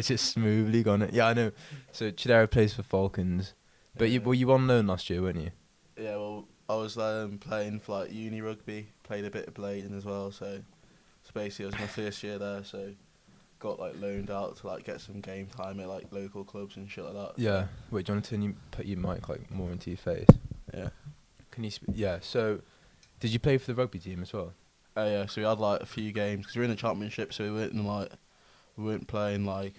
just smoothly gone it. Yeah, I know. So Chidera plays for Falcons, but Yeah. you on loan last year, weren't you? Yeah, well, I was playing for like uni rugby, played a bit of blading as well, so basically it was my first year there, so got like loaned out to like get some game time at like local clubs and shit like that. Yeah. So, Wait, do you want to turn put your mic like more into your face? yeah. Can you? Yeah. So, did you play for the rugby team as well? Oh yeah, so we had like a few games because we were in the championship, so we weren't playing like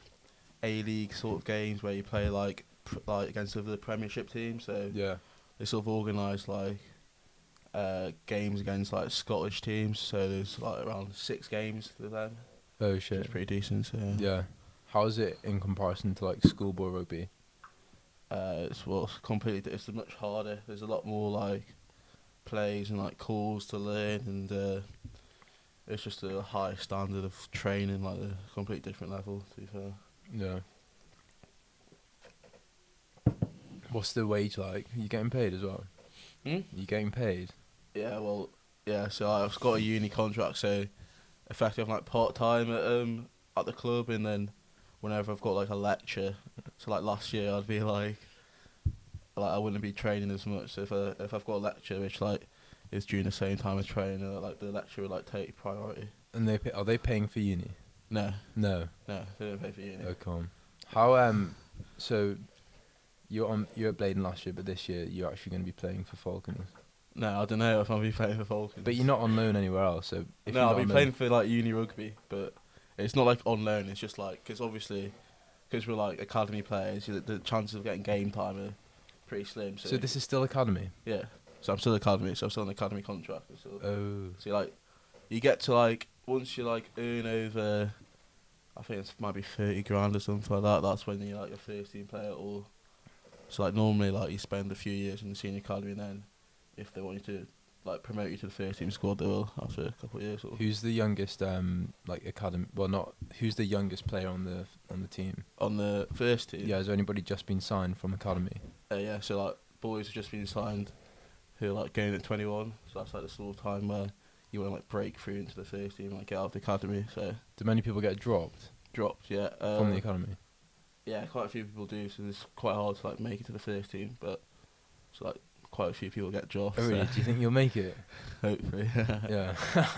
A League sort of games where you play like against the Premiership team. So Yeah. they sort of organised like games against like Scottish teams. So there's like around 6 games for them, Oh which shit. is pretty decent. So Yeah. How is it in comparison to like schoolboy rugby? it's completely. It's much harder. There's a lot more like plays and like calls to learn, and it's just a high standard of training, like a complete different level. To be fair. Yeah. What's the wage like? You getting paid as well? Hmm? You getting paid? Yeah, well, yeah. So I've got a uni contract, so effectively I'm like part time at the club, and then whenever I've got like a lecture, so like last year I'd be like I wouldn't be training as much. So if I've got a lecture which like is during the same time as training, like the lecture would like take priority. And are they paying for uni? No, No. they don't pay for uni. Oh, come. How so you're at Bladen last year, but this year you're actually going to be playing for Falcons. No, I don't know if I'll be playing for Falcons. But you're not on loan anywhere else, so if No, you're I'll not be on playing for like uni rugby, but it's not like on loan. It's just like because obviously because we're like academy players, the chances of getting game time are pretty slim. So this is still academy. Yeah. So I'm still academy, so I'm still on an academy contract. So, Oh. so like, you get to like once you like earn over, I think it might be 30 grand or something like that. That's when you're like a first team player. Or so like normally like you spend a few years in the senior academy, and then if they want you to like promote you to the first team squad, they will after a couple of years. Or Who's the youngest like academy? Well, not who's the youngest player on the team? on the first team. Yeah, has anybody just been signed from academy? Yeah. So like boys have just been signed, who are like going at 21. So that's like the sort of time where you want to like break through into the first team, like get out of the academy. So Do many people get dropped dropped, yeah. from the academy? Yeah, quite a few people do. So it's quite hard to like make it to the first team, but so like quite a few people get dropped. Oh really? So Do you think you'll make it? hopefully, Yeah.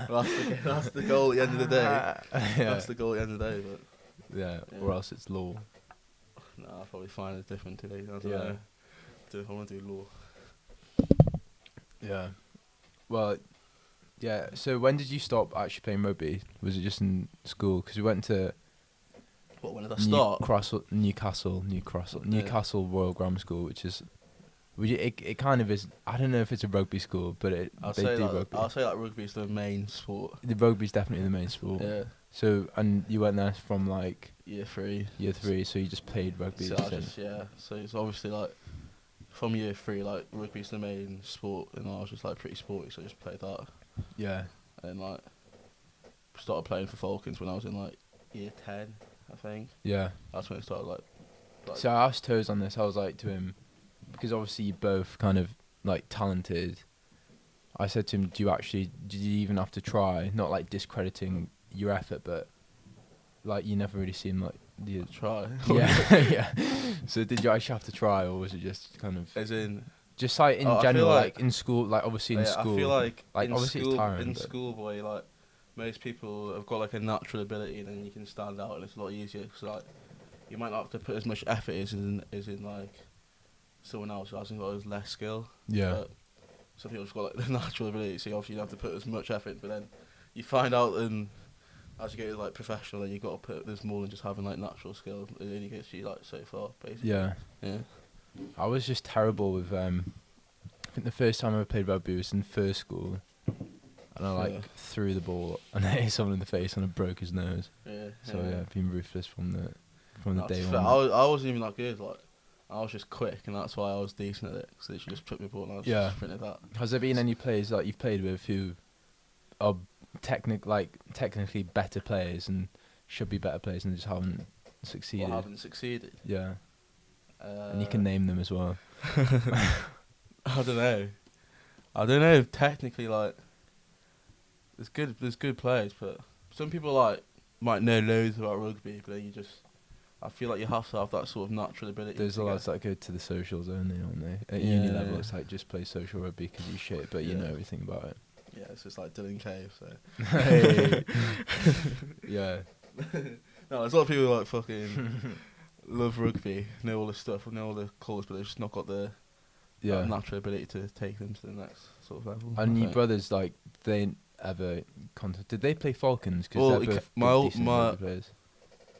Well, that's the goal at the end of the day. Yeah. That's the goal at the end of the day. But Yeah. Yeah. Or else it's law. no, I'll probably find it different today. I don't Yeah. know. I want to do law. Yeah. Well, yeah. So when did you stop actually playing rugby? Was it just in school? Because we went to What, when did I start? Newcastle Royal Grammar School, which is, it kind of is. I don't know if it's a rugby school, but they do rugby. I'll say like rugby is the main sport. The rugby's definitely the main sport. Yeah. So and you went there from like Year 3. year 3, so you just played rugby. So So it's obviously like from year 3, like rugby's the main sport, and I was just like pretty sporty, so I just played that. Yeah. And like started playing for Falcons when I was in like year 10, I think. Yeah. That's when it started like So I asked Toes on this. I was like to him, because obviously you're both kind of like talented. I said to him, did you even have to try? Not like discrediting your effort, but like you never really seemed like you try. Yeah. Yeah. So did you actually have to try, or was it just kind of As in just like in I general, feel like in school, like obviously in school? I feel like in obviously school, it's tiring. in but school, boy, like most people have got like a natural ability, and then you can stand out, and it's a lot easier. Cause like you might not have to put as much effort as in like someone else who hasn't got as less skill. Yeah. But some people have got like the natural ability, so obviously you don't have to put as much effort. But then you find out, and as you get like professional, then you got to put there's more than just having like natural skill. It only gets you like so far, basically. Yeah. Yeah. I was just terrible with I think the first time I ever played rugby was in first school, and I like threw the ball and I hit someone in the face and I broke his nose. Yeah. So yeah, I've been ruthless from the day fair. one. I wasn't even that good. Like I was just quick, and that's why I was decent at it. Because they just took me ball and I was just sprinted that. Has there been any players that you've played with who are technically better players and should be better players and just haven't succeeded? Well, haven't succeeded. Yeah. And you can name them as well. I don't know. Technically, like, there's good players, but some people like might know loads about rugby, but then you just I feel like you have to have that sort of natural ability. There's to a get- lads that go to the socials only, aren't they? At uni level, Yeah. it's like just play social rugby because you shit, but you Yeah. know everything about it. Yeah, it's just like Dylan Cave. So Hey. Yeah. no, there's a lot of people who like fucking love rugby, know all the stuff, know all the colours, but they've just not got the Yeah. natural ability to take them to the next sort of level. And I your think. brothers, like, they ever did they play Falcons? Because Well, they're both my good, old- decent my- rugby players.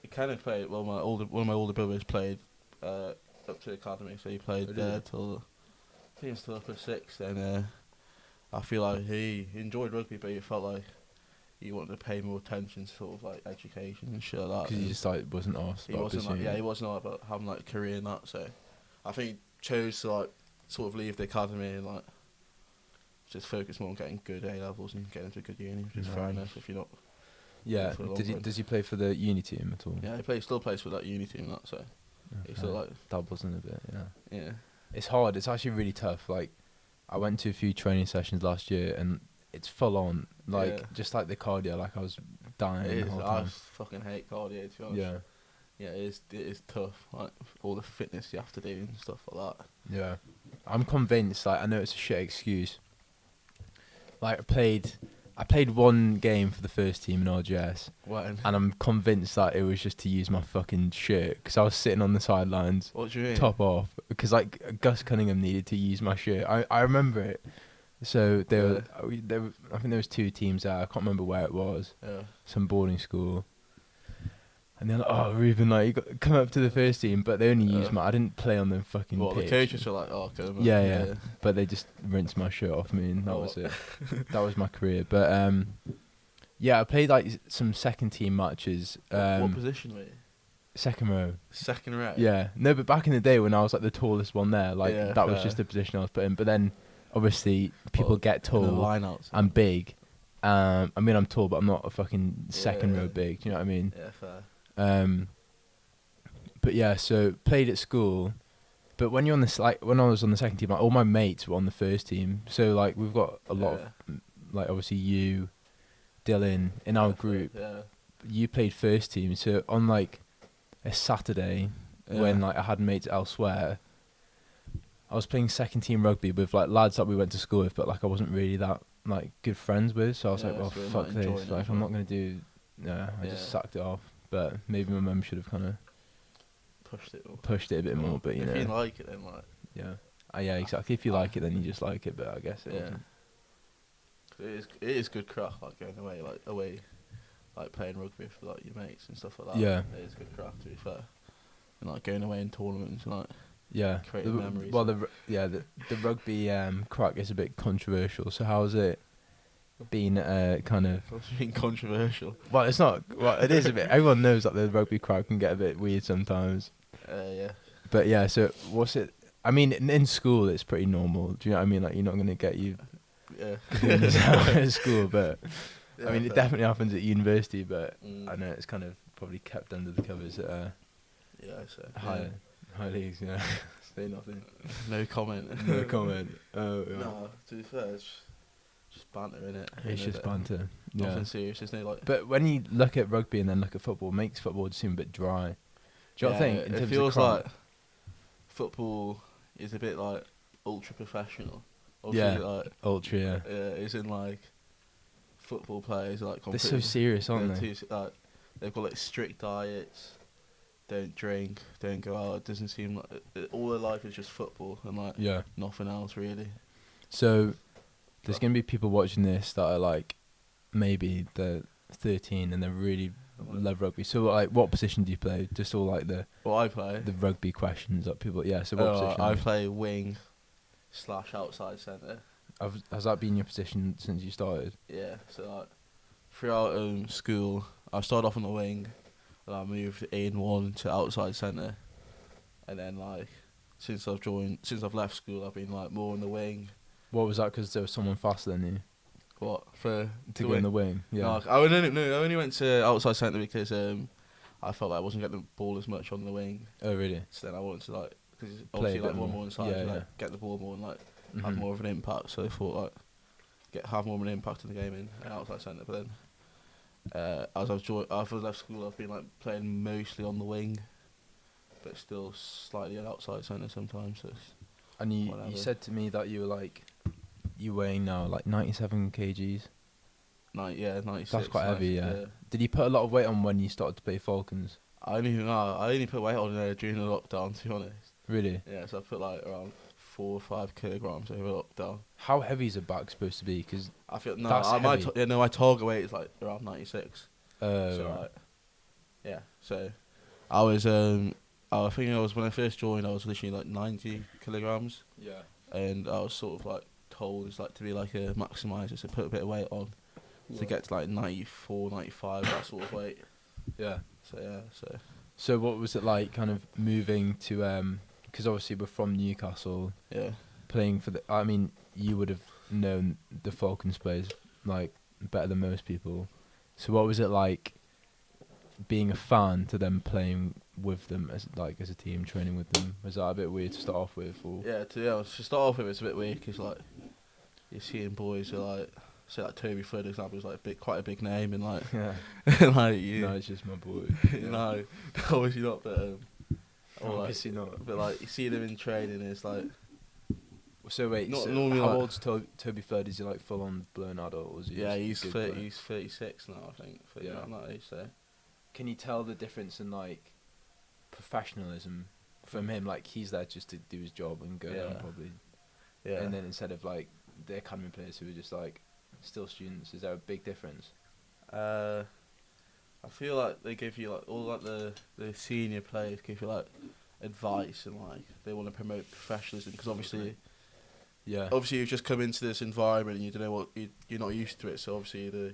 He kind of played. Well, one of my older brothers played up to academy, so he played Oh, did there he? till I think it's still up at 6. And I feel like he enjoyed rugby, but he felt like he wanted to pay more attention to sort of like education and shit like that. Because he and just like wasn't asked. he wasn't like, he wasn't like about having like a career in that. So I think he chose to like sort of leave the academy and like just focus more on getting good A levels and getting into a good uni, which is fair Nice. enough if you're not. Yeah. for the long Did he? run. Does he play for the uni team at all? Yeah, he still plays for that uni team. That so he's still like dabbles in a bit. Yeah. yeah. It's hard. It's actually really tough. Like, I went to a few training sessions last year, and it's full on. Like, Yeah. just like the cardio. Like, I was dying It the is. whole I time. fucking hate cardio. To be honest. Yeah. Yeah, it is tough. Like all the fitness you have to do and stuff like that. Yeah. I'm convinced. Like, I know it's a shit excuse. Like, I played one game for the first team in RGS, When? and I'm convinced that it was just to use my fucking shirt because I was sitting on the sidelines, What do you mean? top off, because like Gus Cunningham needed to use my shirt. I remember it. So there were, I think there was 2 teams there. I can't remember where it was. Yeah. Some boarding school. And they're like, "Oh, Ruben, like you got to come up to the first team," but they only used my. I didn't play on the fucking Well, the pitch. coaches were like, "Oh, go man." Yeah. But they just rinsed my shirt off me, and that Oh. was it. That was my career. But yeah, I played like some second team matches. What position were you? Second row. Second row. Yeah. No, but back in the day when I was like the tallest one there, like Yeah, that was fair. just the position I was put in. But then obviously people get In the tall. lineouts. I'm big. I mean I'm tall, but I'm not a fucking second Yeah. row big. Do you know what I mean? Yeah, fair. But yeah, so played at school. But when you're on this, like when I was on the second team, like all my mates were on the first team. So like we've got a lot of, like obviously you, Dylan in our group. Yeah. You played first team. So on like a Saturday when like I had mates elsewhere, I was playing second team rugby with like lads that we went to school with, but like I wasn't really that like good friends with. So I was Yeah, like, well, so you're fuck not enjoying this. it Like as I'm well. not gonna do. Yeah, I Yeah. just sacked it off. But maybe my mum should have kind of Pushed it. pushed it a bit more. But you know, if you like it, then like. yeah. Yeah, exactly. If you like it, then you just like it. But I guess it Yeah. wasn't. It is good crack, like going away, like playing rugby for like your mates and stuff like that. Yeah. It is good crack, to be fair. And like going away in tournaments and like. Yeah. Creating memories. Well, the rugby crack is a bit controversial. So how's it been? Kind of. What's being controversial? Well, it's not. Well, it is a bit. Everyone knows that the rugby crowd can get a bit weird sometimes. Yeah. But yeah, so what's it? I mean, in school it's pretty normal. Do you know what I mean? Like you're not gonna get you Yeah. at school, but I mean it fair. definitely happens at university. But Mm. I know it's kind of probably kept under the covers at Yeah, so. high leagues. You know, say nothing. No comment. No comment. Oh yeah. No, to be fair, it's just banter, innit? It's just banter. Yeah. Nothing serious. There's no like. But when you look at rugby and then look at football, it makes football just seem a bit dry. Do you not think? In it terms feels of like football is a bit like ultra professional. Yeah. Like, ultra. Yeah. it's in like football players are, like They're so completely- serious, aren't they're they? like they've got like strict diets. Don't drink. Don't go out. It doesn't seem like all their life is just football and like Yeah. nothing else really. So there's gonna be people watching this that are like, maybe they're 13 and they really love rugby. So like, what position do you play? Just all like the What I play. rugby questions that people. Yeah. So what position? I play wing / outside centre. Has that been your position since you started? Yeah, so like throughout school, I started off on the wing, and I moved in one to outside centre, and then like since I've left school, I've been like more on the wing. What was that? Because there was someone faster than you What for to go in the wing. Yeah. No, I only went to outside centre because I felt like I wasn't getting the ball as much on the wing, Oh really? so then I wanted to like because Play a obviously like bit one more. more inside, Yeah, to, like yeah. get the ball more and like have Mhm. more of an impact. So I thought like have more of an impact in the game in outside centre. But then as I've left school, I've been like playing mostly on the wing. but still slightly an outside centre sometimes. So it's And you whatever. said to me that you were like, you weighing now like 97 kgs. 96. That's quite heavy, yeah. yeah. Did you put a lot of weight on when you started to play Falcons? I only put weight on during the lockdown, to be honest. Really? Yeah, so I put like around 4 or 5 kilograms over lockdown. How heavy is a back supposed to be? Because I feel That's heavy. my target weight is like around 96. So right. like, yeah. So I was I think I was when I first joined, I was literally like 90 kilograms, Yeah. and I was sort of like told it's like to be like a maximizer, so put a bit of weight on to get to like 94, 95, that sort of weight. Yeah. So yeah, So what was it like, kind of moving to? Because obviously we're from Newcastle, yeah. playing for the. I mean, you would have known the Falcons players like better than most people. So what was it like being a fan to them playing with them as a team, training with them? Was that a bit weird to start off with? Or? Yeah, to start off with, it's a bit weird because like you're seeing boys who like, say like Toby Flood, for example, is like quite a big name, and like Yeah. like you. No, it's just my boy. No, obviously not, but Obviously not. But like you see them in training, and it's like So wait, Not so normally how like- old's Toby Flood? Is he like full on blown adult? Or is he yeah, just he's a good player? he's 36 now, I think. Yeah. Around that age, so Can you tell the difference in like professionalism from him? Like he's there just to do his job and go down Yeah. probably. yeah. And then instead of like the academy players who are just like still students, is there a big difference? I feel like they give you like all like the senior players give you like advice, and like they want to promote professionalism because obviously Yeah. you've just come into this environment and you don't know what you're not used to it, so obviously they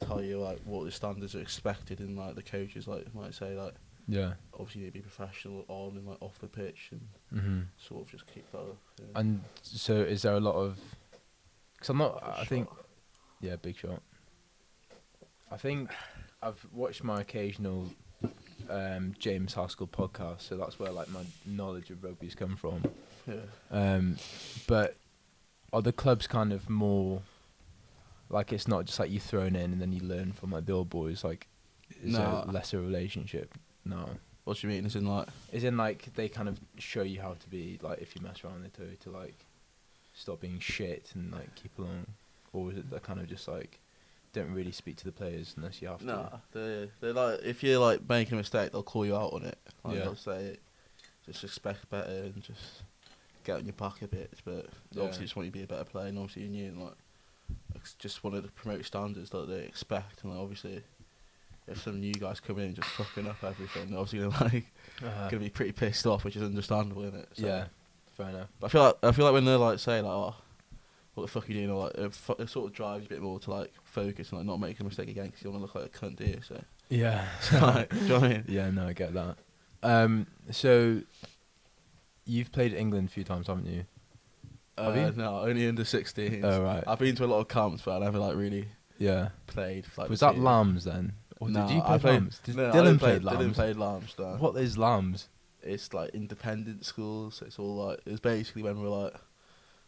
tell you like what the standards are expected, and like the coaches like might say like Yeah. obviously you need to be professional on and like off the pitch, and Mhm. sort of just keep that up. Yeah. And so is there a lot of? Because I'm not. For I think. sure. Yeah, big shot. I think I've watched my occasional James Haskell podcast, so that's where like my knowledge of rugby's come from. Yeah. But are the clubs kind of more like it's not just like you thrown in and then you learn from like the old boys? Like, is there Nah. less a relationship? No. What do you mean? Is in like Is in like they kind of show you how to be like if you mess around, they tell you to like stop being shit and like keep along, or is it they're kind of just like don't really speak to the players unless you have nah? to? They're like if you're like making a mistake, they'll call you out on it. Like, Yeah. They'll say just expect better and just get on your back a bit, but Yeah. obviously just want you to be a better player, and obviously you and like just wanted to promote standards that they expect, and like, obviously if some new guys come in and just fucking up everything, they're obviously gonna be pretty pissed off, which is understandable, isn't it? So, Yeah, fair enough. but I feel like when they're like saying like, oh, what the fuck are you doing, or like it sort of drives you a bit more to like focus and like not make a mistake again because you want to look like a cunt, do you? So Yeah. like, do you know what I mean? Yeah, no, I get that. So you've played England a few times, haven't you? Have you? No, only under 16s. Oh right. I've been to a lot of camps, but I never like really Yeah. played. Like, Was the that team. Lambs then? Or No, did you play I played- Lambs? Did No, I Dylan didn't play Dylan Lambs? played Lambs. No. What is Lambs? It's like independent schools. So it's all like it's basically when we were like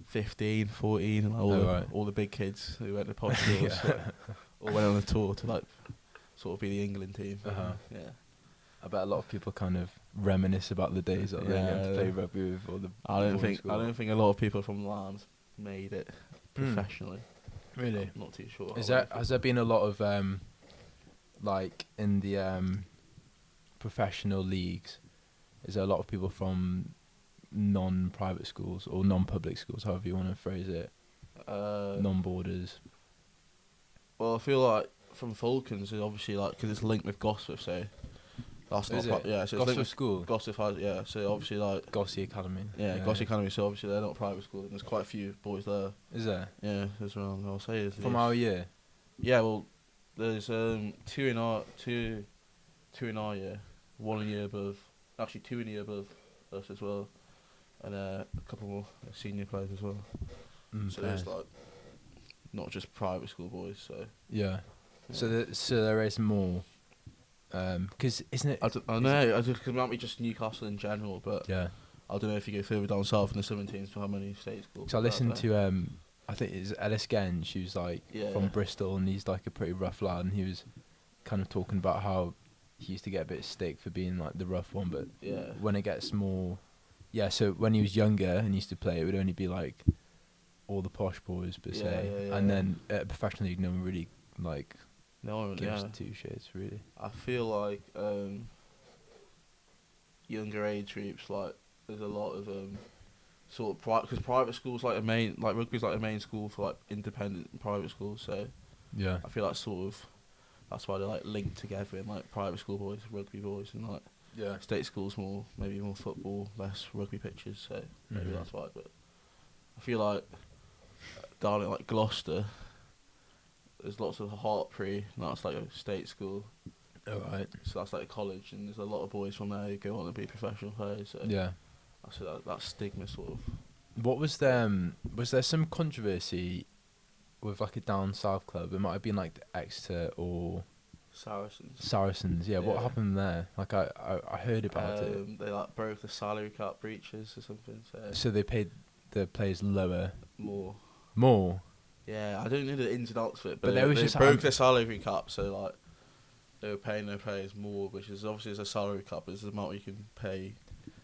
15, 14, and like, all Oh, the right. all the big kids who went to pod schools like, all went on a tour to like sort of be the England team. Uh-huh. Yeah. I bet a lot of people kind of reminisce about the days that they had to Yeah. play rugby with all the. I don't boys' school. think a lot of people from Lambs made it Hmm. professionally. Really? I'm not too sure. Is how there many has there been a lot of like in the professional leagues? Is there a lot of people from non-private schools or non-public schools, however you want to phrase it, people? non-borders? Well, I feel like from Falcons is obviously like because it's linked with Gosforth, so that's Is not it? yeah. So it's Gosforth linked with School, Gosforth has yeah. So obviously like Gossy Academy. yeah, Gosforth Academy. So obviously they're not a private school, and there's quite a few boys there. Is there? Yeah, there's around. I'll say there's From our year? yeah. Well, there's two in our year, one a year above. Actually, two in a year above us as well, and a couple more senior players as well. So there's like not just private school boys. So yeah. So there is more, because isn't it? I know. I just cause it might be just Newcastle in general, but Yeah. I don't know if you go further down south in the 17s for how many state schools. So I listened to I think it's Ellis Genge, who's like Yeah. from Bristol, and he's like a pretty rough lad, and he was kind of talking about how he used to get a bit of stick for being like the rough one, but Yeah. when it gets more, yeah. So when he was younger and used to play, it would only be like all the posh boys per se, and then at professional league, no one really like No, gives yeah. two shits really. I feel like younger age groups, like there's a lot of sort of because private schools like a main, like rugby's like a main school for like independent private schools. So Yeah, I feel like sort of that's why they're like linked together in like private school boys, rugby boys, and like yeah, state schools maybe more football, less rugby pitches. So maybe Mhm. that's why. But I feel like down in like Gloucester, there's lots of Hartpury, and that's like a state school. all right. So that's like a college, and there's a lot of boys from there who go on to be professional players. So Yeah. I feel that stigma sort of. What was there? Was there some controversy with like a down south club? It might have been like the Exeter or Saracens. Yeah. What Yeah. happened there? Like I heard about it. They like broke the salary cap breaches or something. So they paid the players lower. More. More. Yeah, I don't know the ins and outs of it, But but there was they just broke their salary cap, so like they were paying their players more, which is obviously as a salary cap is the amount you can pay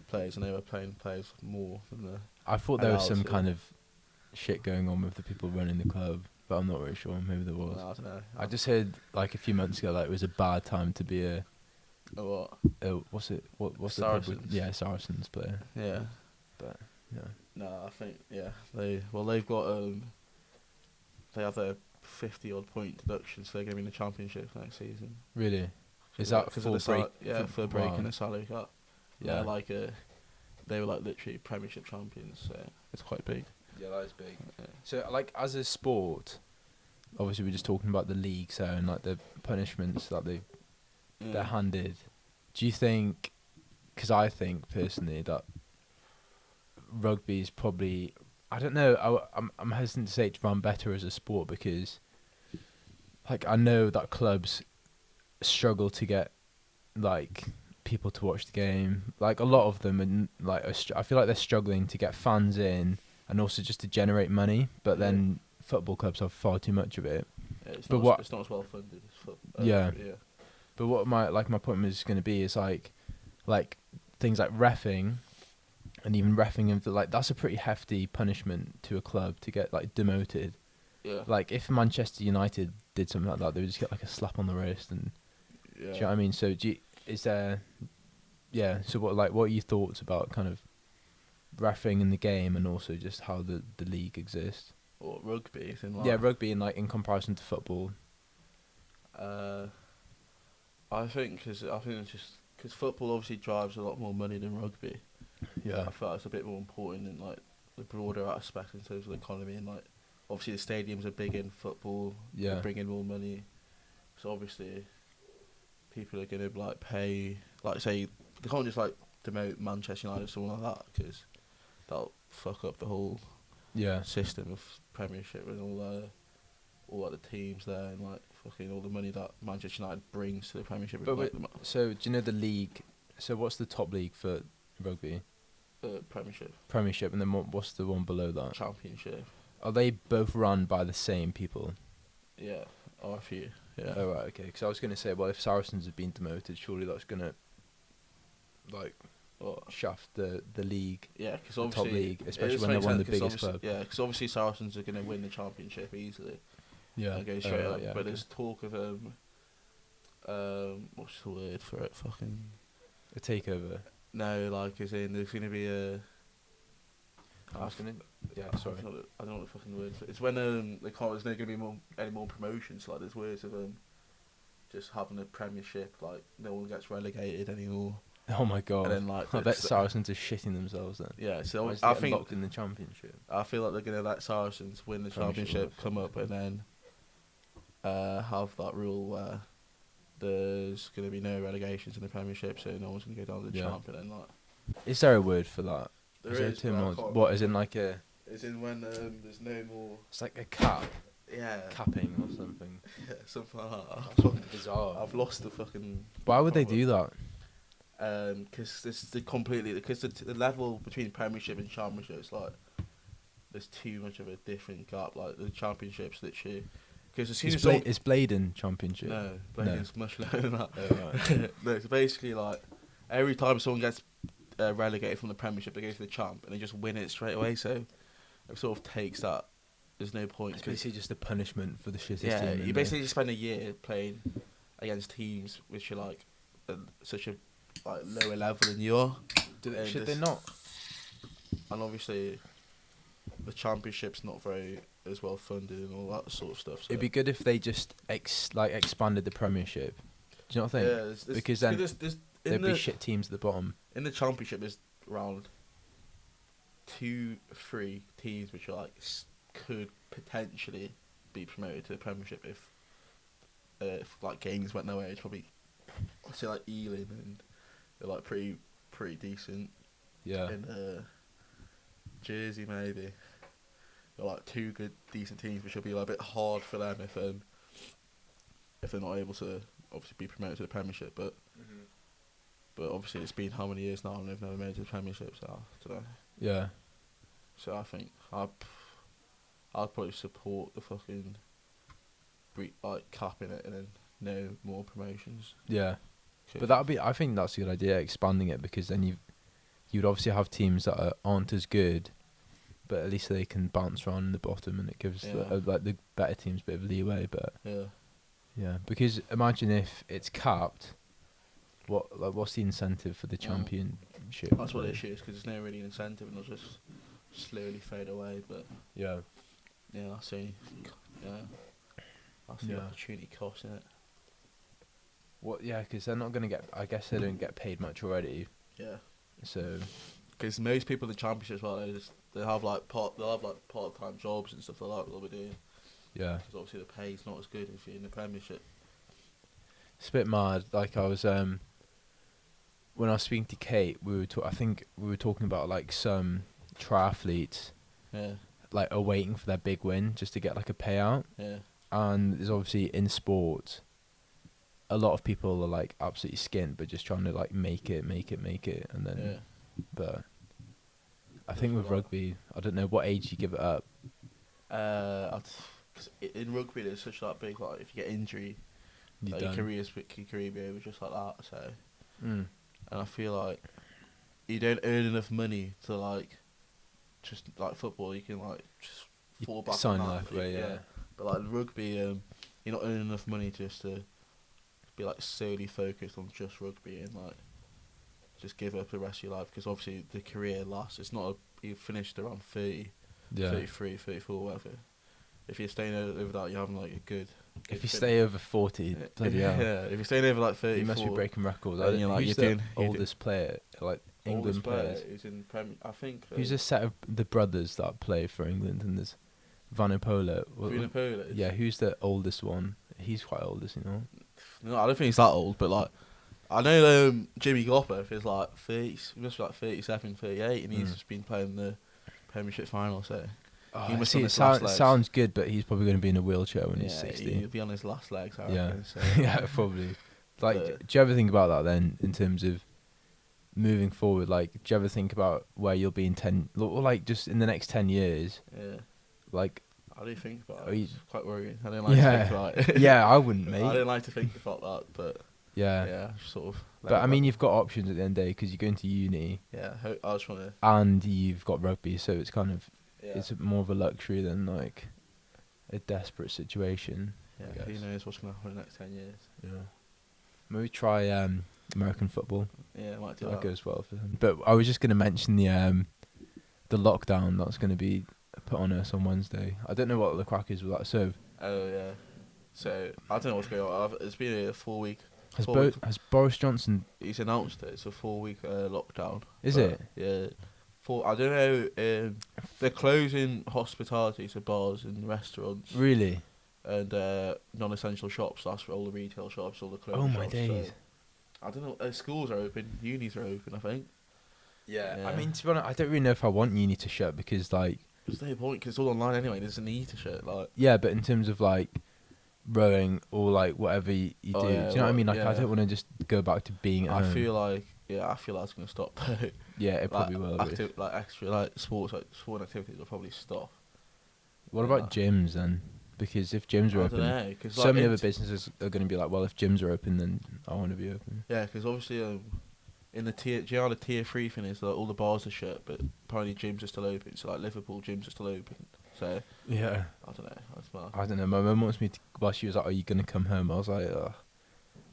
players, and they were paying players more than the. I thought there was some allowed to. kind of shit going on with the people running the club, but I'm not really sure. Maybe there was. No, I don't know. I just heard like a few months ago like it was a bad time to be a What? what's it? What's Saracens. the club with, yeah, Saracens player. Yeah. But yeah. No, I think they've got they have their 50 odd point deduction, so they're going to be in the championship next season. Really? Is that because full of the break? yeah, for breaking wow. the salary cap. Yeah. They're like they were like literally Premiership champions, so it's quite big. Yeah, that is big. Yeah. So, like, as a sport, obviously we're just talking about the league, so and like the punishments that they're handed. Do you think? Because I think personally that rugby is probably, I don't know. I'm hesitant to say it's run better as a sport because, like, I know that clubs struggle to get like people to watch the game. Like a lot of them, and like I feel like they're struggling to get fans in, and also just to generate money. But then football clubs have far too much of it. Yeah, it's But not, it's not as well funded as football. Yeah. Yeah. But what my point was going to be is like things like reffing, and even reffing of like that's a pretty hefty punishment to a club to get like demoted. Yeah. Like if Manchester United did something like that, they would just get like a slap on the wrist and. Yeah. Do you know what I mean? So is there, yeah. So what are your thoughts about kind of reffing in the game and also just how the league exists? Or rugby, as in like. Yeah, rugby in comparison to football. I think it's just because football obviously drives a lot more money than rugby. Yeah. I feel like it's a bit more important in like the broader aspect in terms of the economy, and like obviously the stadiums are big in football. Yeah. They bring in more money, so obviously people are gonna like pay, like say they can't just like demote Manchester United or something like that because that'll fuck up the whole Yeah. system of Premiership and all like the teams there and like fucking all the money that Manchester United brings to the Premiership. But like, so do you know the league? So what's the top league for rugby? Premiership, Premiership, and then what's the one below that? Championship. Are they both run by the same people? Yeah, RFU. Yeah. Oh right, okay. Because I was going to say, well, if Saracens have been demoted, surely that's going to like shaft the league. Yeah, because the obviously top league, especially when they're one of the biggest clubs. Yeah, because obviously Saracens are going to win the championship easily. Yeah. And go straight up. Yeah, but okay. there's talk of what's the word for it? Fucking. A takeover. No, like as in there's going to be a. Yeah, sorry. I don't know what the fucking word for it. It's when they can't. There's not going to be any more promotions. Like there's words of just having a Premiership. Like no one gets relegated anymore. Oh my god! And then like I bet Saracens are shitting themselves then. Yeah, so I I think locked in the championship. I feel like they're gonna let Saracens win the championship, come up, and then have that rule where there's gonna be no relegations in the Premiership, so no one's gonna go down to the champ. And then like, is there a word for that? there is there a is, term? What is in like a? Is in when there's no more. It's like a cap. Yeah. Capping or something. Yeah, something like that. Fucking bizarre. I've lost the fucking. Why would they do that? Because the level between Premiership and Championship is like there's too much of a different gap. Like the Championship's literally, Because as soon Is, as someone, is Bladen Championship? no, Bladen's much lower than that. Oh, right. No, it's basically like every time someone gets relegated from the Premiership, they go to the Champ and they just win it straight away. So it sort of takes that. There's no point. It's basically just a punishment for the shittest Yeah, team. you basically just spend a year playing against teams which are like such a like lower level than you are. Should they not? And obviously, the Championship's not very as well funded and all that sort of stuff. So. It'd be good if they just expanded the Premiership. Do you not think? Yeah, there's, because then there'd be the, shit teams at the bottom. in the Championship, there's around 2-3 teams which are like could potentially be promoted to the Premiership if like games went nowhere. It's probably I'd say like Ealing, and they're like pretty decent. Yeah. And Jersey maybe. They're like two good decent teams, which will be like a bit hard for them if they're not able to obviously be promoted to the Premiership. But but obviously it's been how many years now and they've never made it to the Premiership, so I don't know. Yeah. So I think I'd probably support the fucking like capping it and then no more promotions. Yeah. But I think that's a good idea, expanding it, because then you'd obviously have teams that aren't as good, but at least they can bounce around in the bottom, and it gives the better teams a bit of leeway. But yeah, because imagine if it's capped, what's the incentive for the championship? That's what the issue is, because there's no really incentive, and it'll just slowly fade away. But yeah, that's the opportunity cost, isn't it? What? Yeah, because they're not gonna get. I guess they don't get paid much already. Yeah. So. Because most people in the Championship as well, they'll have part-time jobs and stuff like that. They'll be doing. Yeah. Because obviously the pay's not as good if you're in the Premiership. It's a bit mad. Like I was when I was speaking to Kate, I think we were talking about like some triathletes. Yeah. Like are waiting for their big win just to get like a payout. Yeah. And there's obviously in sport, a lot of people are like absolutely skint, but just trying to like make it, and then. Yeah. But I think with rugby, I don't know what age you give it up. Cause in rugby there's such like big like if you get injury, like, your career be over just like that. So, and I feel like you don't earn enough money to like just like football. You can like just fall back sign on life that. away, yeah. But like rugby, you're not earning enough money just to be like solely focused on just rugby and like just give up the rest of your life, because obviously the career lasts. It's not you finished around 30, 33, 34, whatever. If you're staying over that, you're having like a good. If you stay over 40, bloody hell. Yeah, if you're staying over like 34, you must be breaking records. And you're like, who's the oldest player, like England players? Who's in I think. Who's a set of the brothers that play for England? And there's Vanapola. Vanapola. Yeah, who's the oldest one? He's quite old, isn't he? No, I don't think he's that old, but like. I know Jimmy Gopper is like 30, he must be like 37, 38, and he's just been playing the Premiership final, so he must be on his last legs. Sounds good, but he's probably going to be in a wheelchair when he's 60. He'll be on his last legs, I reckon. So. Yeah, probably. Like, do you ever think about that then, in terms of moving forward? Like, do you ever think about where you'll be in 10, or like just in the next 10 years? Yeah. Like, I do think about it. It's quite worrying. I don't like to think about it. Yeah, I wouldn't, mate. I don't like to think about that, but... Yeah, sort of. But I mean, you've got options at the end of the day, because you're going to uni. Yeah, I just want to. And you've got rugby, so it's kind of it's more of a luxury than like a desperate situation. Yeah, who knows what's going to happen in the next 10 years? Yeah, maybe try American football. Yeah, I might do that. Goes well for them. But I was just going to mention the lockdown that's going to be put on us on Wednesday. I don't know what the crack is with that. So. Oh yeah. So I don't know what's going on. It's been a 4-week. Has Boris Johnson? He's announced it. It's a 4-week lockdown. Is it? Yeah. I don't know. They're closing hospitality, so bars and restaurants. Really? And non-essential shops. That's for all the retail shops, all the clothes. Oh my days! So, I don't know. Schools are open. Unis are open, I think. Yeah. I mean, to be honest, I don't really know if I want uni to shut, because like. There's no point, because it's all online anyway. There's a need to shut. Like. Yeah, but in terms of like. Rowing or like whatever you do. Do you know what I mean? Like I don't want to just go back to being at home. I feel like it's gonna stop. Yeah, it probably will. Extra like sport activities will probably stop. What about gyms then? because if gyms are I don't open, know, cause so like many other businesses are going to be like, well, if gyms are open, then I want to be open. Yeah, because obviously in the tier, do you know how the tier 3 thing is, like all the bars are shut, but apparently gyms are still open. So like Liverpool gyms are still open. So Yeah. I don't know. That's mad. I don't know. My mum wants me to. Well, she was like, "Are you gonna come home?" I was like, ugh.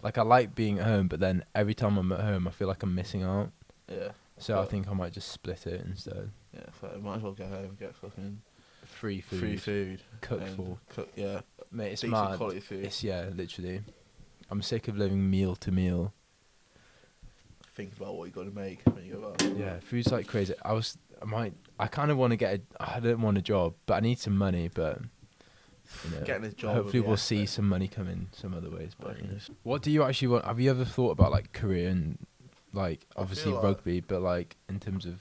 Like I like being at home, but then every time I'm at home, I feel like I'm missing out. Yeah. So I think I might just split it instead. Yeah, so might as well go home and get fucking Free food. free food. Cooked and for. Yeah. Mate, it's Decent mad. quality food. It's literally. I'm sick of living meal to meal. Think about what you got to make when you go out. Yeah, food's like crazy. I kind of want to get I don't want a job, but I need some money, but you know, Getting a job. hopefully we'll see some money come in some other ways. But what do you actually want? Have you ever thought about like career and like obviously feel like- rugby, but like in terms of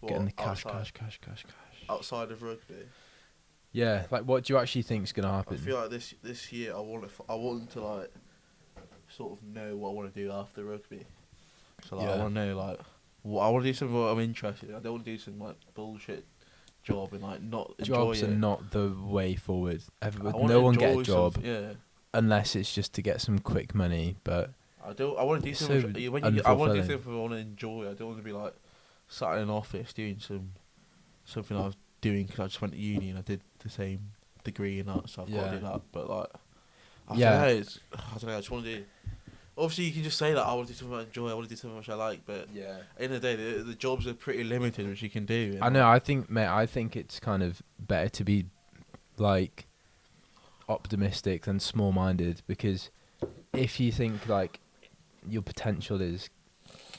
getting the cash? outside of rugby. Yeah, like what do you actually think is gonna I happen? feel like this year I want to like sort of know what I want to do after rugby. So like I want to know like I want to do something what I'm interested in. I don't want to do some like bullshit job and like not enjoy Jobs it. are not the way forward. I No wanna one get a enjoy job something, yeah. unless it's just to get some quick money. But I want to do It's something. so I want to do unfulfilling. something I want to enjoy. I don't want to be like sat in an office doing something I was doing because I just went to uni and I did the same degree and that, so I've got to do that. But like, I don't know. I don't know. I just want to do. Obviously, you can just say that I want to do something I enjoy. I want to do something which I like. But yeah. at the end of the day, the jobs are pretty limited, which you can do. I know. I think, mate. I think it's kind of better to be like optimistic than small-minded, because if you think like your potential is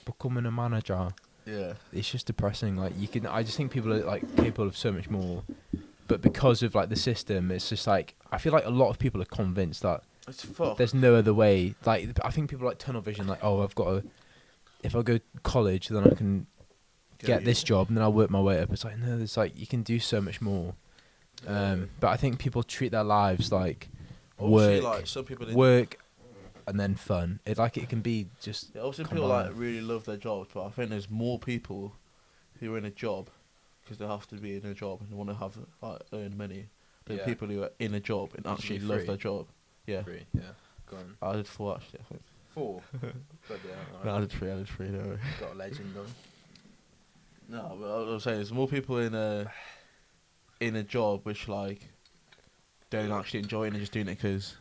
becoming a manager, Yeah. it's just depressing. Like I just think people are like capable of so much more, but because of like the system, it's just like I feel like a lot of people are convinced that It's fucked. there's no other way. Like I think people like tunnel vision. Like, oh, I've got to. If I go to college, then I can get this job, and then I'll work my way up. It's like no, there's like you can do so much more. But I think people treat their lives like Obviously, work, like some people work, and then fun. It can be just. Yeah, also people like really love their jobs, but I think there's more people who are in a job because they have to be in a job and they want to have like earn money than people who are in a job and actually love their job. Yeah. Free, yeah. Go on. I did 4 actually, I think. 4. No, I did 3. No. Got a legend on. No, but I was saying there's more people in a job which like don't actually enjoy it and they're just doing it because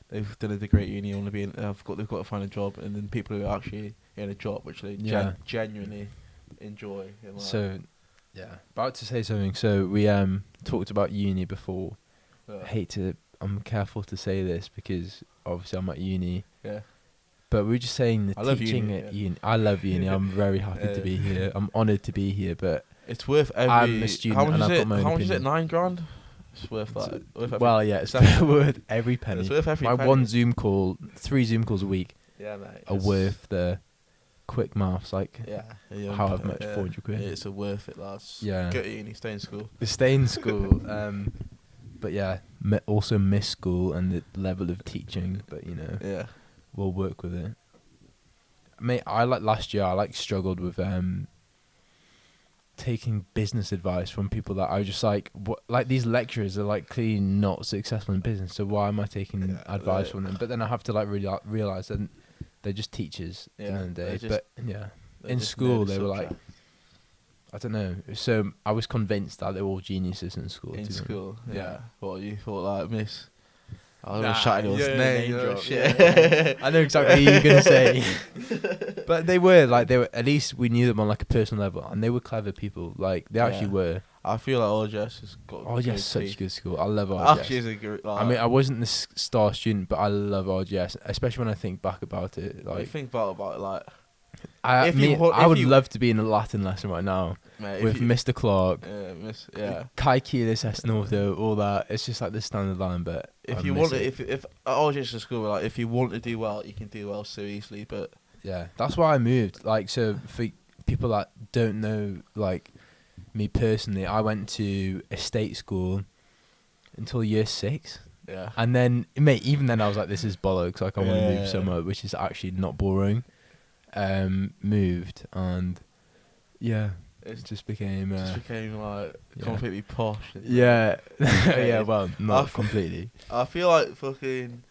they've done a degree at uni and want to be in, they've got to find a job, and then people who are actually in a job which they genuinely enjoy. And, like, So, yeah, about to say something. So we talked about uni before. I'm careful to say this because obviously I'm at uni. Yeah. But we were just saying the I love teaching uni, at uni. I love uni. I'm very happy to be here. I'm honoured to be here. But it's worth every. I'm a student how much and is I've it? got my own How much is it? opinion. £9,000. It's worth that. Well, yeah, it's worth every penny. It's worth every My penny. one Zoom call, 3 Zoom calls a week Yeah, mate. are worth the quick maths. Like however much, 400 quid. It's a worth it, lads. Yeah. Go to uni, stay in school. Stay in school. But yeah, also miss school and the level of teaching. But you know, Yeah. we'll work with it. Mate, last year I struggled with taking business advice from people that I was just like, what, like these lecturers are like clearly not successful in business, so why am I taking advice from them? But then I have to like really realize that they're just teachers at the end of the day. But yeah, in school they were like, I don't know. So I was convinced that they were all geniuses in school. In school, yeah. What you thought, like Miss? I was shouting his name. name You know, drop, shit. I know exactly what you're gonna say. But they were at least we knew them on like a personal level, and they were clever people. Like they actually were. I feel like RGS has got. RGS such a good school. I love RGS. Actually, is a good. Like, I mean, I wasn't the star student, but I love RGS, especially when I think back about it. Like, Like, think about it, like. I would love to be in a Latin lesson right now Mate, with Mr. Clark, yeah. Kai Keelis, Esnorto, all that. It's just like the standard line, but If you want, if RGS is school, like if you want to do well, you can do well so easily. But yeah, that's why I moved. Like, so for people that don't know, like me personally, I went to a state school until year 6. yeah, And then, mate, even then I was like, this is bollocks. Like, I want to move Yeah. somewhere which is actually not boring. Moved, and yeah, It just became like yeah. completely posh. Yeah. Yeah. Yeah, well, not I completely. I feel like fucking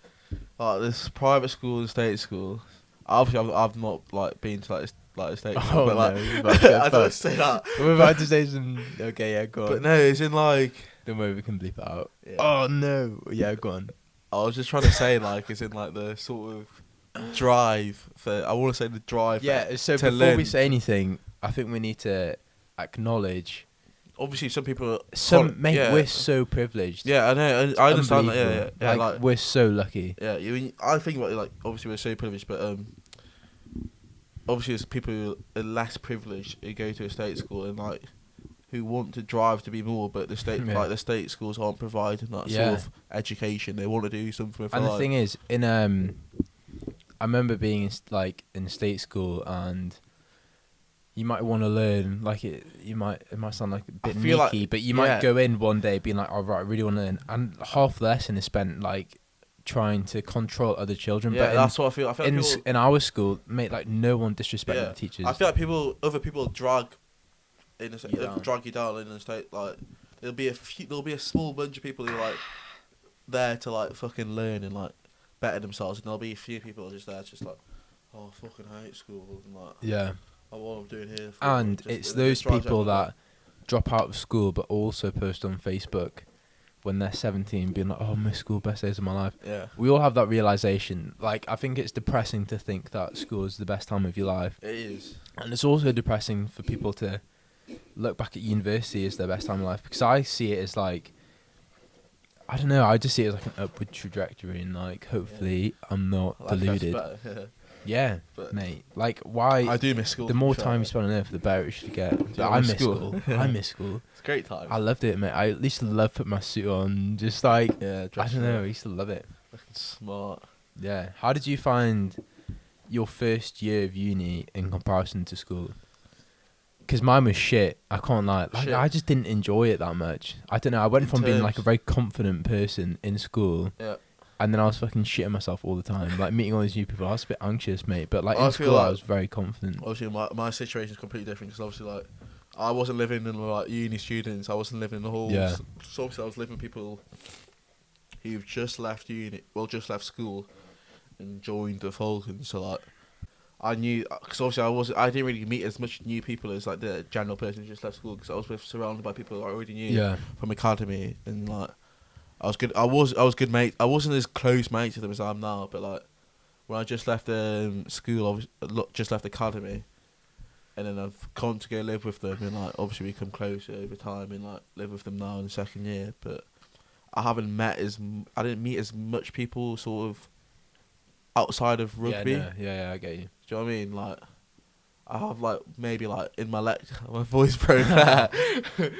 like this private school and state school. Obviously, I've not like been to like a state school, Oh but no, like you're about to get I don't fucked. say that. We're about to say some. Okay, yeah, go But on. no, it's in like. Don't worry, we can bleep it out. Yeah. Oh no. Yeah, go on. I was just trying to say like it's in like the sort of drive for. I want to say the drive. Yeah. So to before we learn. say anything, I think we need to acknowledge Obviously, some people. mate. Yeah. We're so privileged. Yeah, I know. I understand that. Yeah, Unbelievable. yeah. Like we're so lucky. Yeah, I think about it, like obviously we're so privileged, but obviously there's people who are less privileged who go to a state school and like who want to drive to be more, but the state Yeah. like the state schools aren't providing that Yeah. sort of education. They want to do something with And their the thing is, in I remember being in state school, and you might want to learn it might sound like a bit feel nicky, like- but you yeah. might go in one day being like, oh right, I really want to learn, and half the lesson is spent like trying to control other children. Yeah, but that's what I feel. I feel like in our school, mate, like no one disrespected Yeah. the teachers. I feel like other people drag down. drag you down in the state. Like there'll be a small bunch of people who are like there to like fucking learn and like better themselves, and there'll be a few people just there, just like, oh, I fucking hate school, and like, Yeah, oh, what I'm doing here. and it's those people that drop out of school but also post on Facebook when they're 17 being like, oh, my school, best days of my life. Yeah, We all have that realization. Like, I think it's depressing to think that school is the best time of your life. it is. And it's also depressing for people to look back at university as their best time of life, because I see it as like, I don't know, I just see it as like an upward trajectory, and like, hopefully I'm not Life gets deluded. better, Yeah, But mate. Like, why? I do miss school. The more for time you sure. spend on earth, the better it should get. you I miss miss school? school. I miss school. It's a great time. I loved it, mate. I at least love putting my suit on. Just like, yeah, I dress don't know, I up, used to love it. fucking smart. Yeah. How did you find your first year of uni in comparison to school? Because mine was shit. I can't lie. Like, Shit. I just didn't enjoy it that much. I don't know. I went In from being like a terms- very confident person in school, Yeah. and then I was fucking shitting myself all the time. Like meeting all these new people, I was a bit anxious, mate. But like I in feel school, I like- was very confident. Obviously, my situation is completely different because obviously, like, I wasn't living in like uni students. I wasn't living in the halls. Yeah. So obviously, I was living with people who've just left uni, just left school, and joined the Falcons. So like, I knew because obviously I didn't really meet as much new people as like the general person who just left school, because I was surrounded by people I already knew Yeah. from academy, and like I was good. I was good mate. I wasn't as close mates with them as I am now, but like when I just left school, I was just left academy, and then I've gone to go live with them, and like obviously become closer over time, and like live with them now in the second year. But I didn't meet as much people sort of outside of rugby. Yeah, no, yeah, I get you. Do you know what I mean? Like I have like maybe like in my lecture, my voice broke there.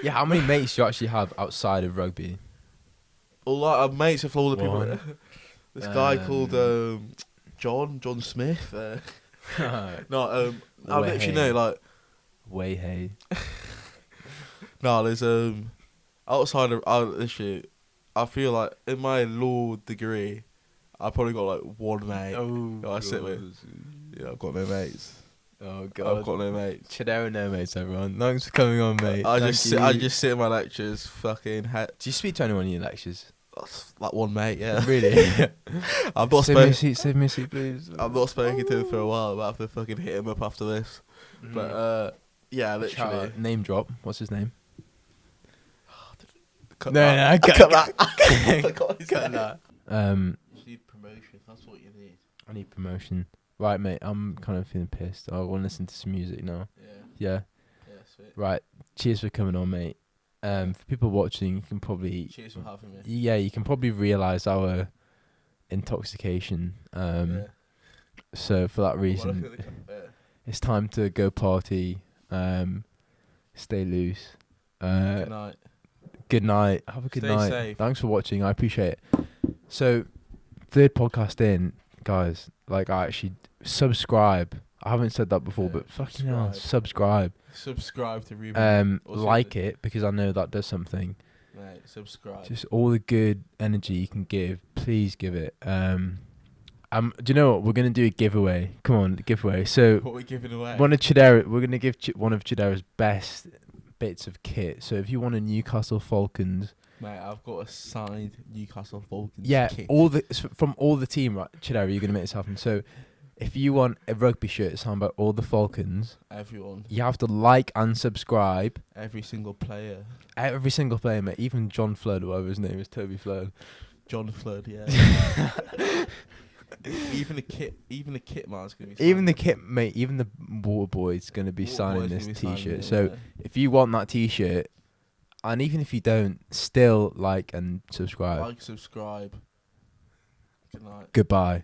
Yeah, how many mates do you actually have outside of rugby? All like I'm mates with all the people. One. This guy called John Smith. No, I Way literally hey. know like Way hey. no. There's outside of literally, I feel like in my law degree, I probably got like one mate. Oh, I sit with. Yeah, I've got no mates. Oh I've god. got no mates. Chidera no mates, everyone. Thanks for coming on, mate. I Thank just you. sit in my lectures, fucking Do you speak to anyone in your lectures? like one mate. Yeah, Really? I've not Save me a spoken. seat, save me a seat, please. I've not spoken to him for a while. I'll have to fucking hit him up after this. But yeah, literally. Shout out. Name drop. What's his name? Cut No, that. no, Cut that. I forgot his Cut name. that. You need promotion. That's what you need. I need promotion. Right, mate. I'm kind of feeling pissed. I want to listen to some music now. Yeah. Yeah. Yeah. Sweet. Right. Cheers for coming on, mate. For people watching, you can probably Cheers for having me. you can probably realise our intoxication. Yeah. So for that reason, it's time to go party. Stay loose. Good night. Good night. Have a good Stay night. safe. Thanks for watching. I appreciate it. So, third podcast in, guys. Like, I actually subscribe. I haven't said that before, Yeah, but fucking hell, subscribe. Subscribe to Ruben. Also Like it, because I know that does something. Mate, subscribe. Just all the good energy you can give, please give it. Do you know what? We're gonna do a giveaway. Come on, giveaway. So What are we giving away? we're gonna give one of Chidera's best bits of kit. So if you want a Newcastle Falcons, Mate, I've got a signed Newcastle Falcons kit. from all the team, right? Chidera, you're gonna make this happen. So if you want a rugby shirt signed by all the Falcons, Everyone. you have to like and subscribe. Every single player. Every single player, mate. Even John Flood, whatever his name is, Toby Flood. John Flood, yeah. Even the kit man's gonna be. Even the kit, mate. Even the water boy's gonna be Water signing boy's this gonna be signing T-shirt. it, So yeah. if you want that T-shirt, and even if you don't, still like and subscribe. Like, subscribe. Good night. Goodbye.